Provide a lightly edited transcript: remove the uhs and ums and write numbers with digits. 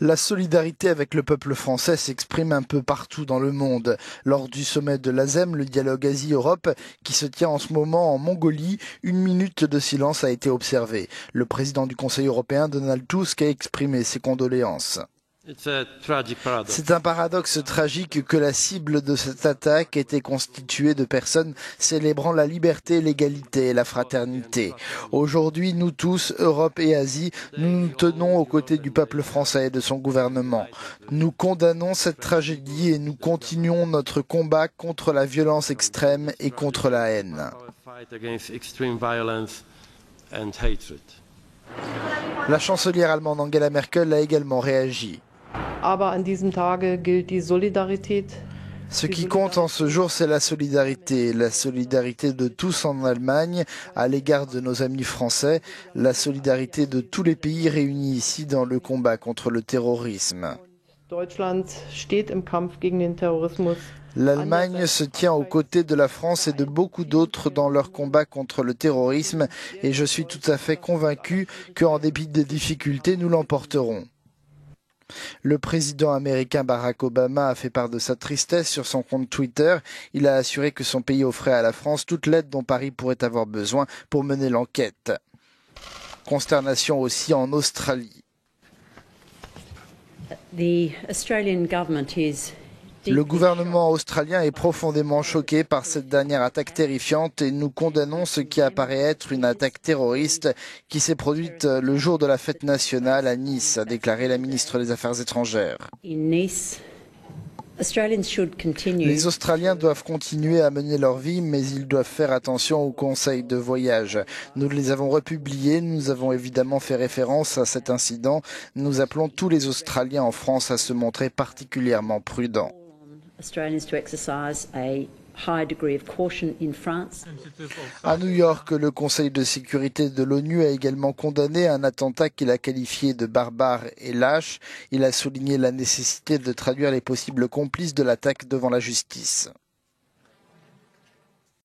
La solidarité avec le peuple français s'exprime un peu partout dans le monde. Lors du sommet de l'ASEM, le dialogue Asie-Europe, qui se tient en ce moment en Mongolie, une minute de silence a été observée. Le président du Conseil européen, Donald Tusk, a exprimé ses condoléances. C'est un paradoxe tragique que la cible de cette attaque était constituée de personnes célébrant la liberté, l'égalité et la fraternité. Aujourd'hui, nous tous, Europe et Asie, nous nous tenons aux côtés du peuple français et de son gouvernement. Nous condamnons cette tragédie et nous continuons notre combat contre la violence extrême et contre la haine. La chancelière allemande Angela Merkel a également réagi. Ce qui compte en ce jour, c'est la solidarité de tous en Allemagne à l'égard de nos amis français, la solidarité de tous les pays réunis ici dans le combat contre le terrorisme. L'Allemagne se tient aux côtés de la France et de beaucoup d'autres dans leur combat contre le terrorisme et je suis tout à fait convaincu qu'en dépit des difficultés, nous l'emporterons. Le président américain Barack Obama a fait part de sa tristesse sur son compte Twitter. Il a assuré que son pays offrait à la France toute l'aide dont Paris pourrait avoir besoin pour mener l'enquête. Consternation aussi en Australie. Le gouvernement australien est profondément choqué par cette dernière attaque terrifiante et nous condamnons ce qui apparaît être une attaque terroriste qui s'est produite le jour de la fête nationale à Nice, a déclaré la ministre des Affaires étrangères. Les Australiens doivent continuer à mener leur vie, mais ils doivent faire attention aux conseils de voyage. Nous les avons republiés, nous avons évidemment fait référence à cet incident. Nous appelons tous les Australiens en France à se montrer particulièrement prudents. À New York, le Conseil de sécurité de l'ONU a également condamné un attentat qu'il a qualifié de barbare et lâche. Il a souligné la nécessité de traduire les possibles complices de l'attaque devant la justice.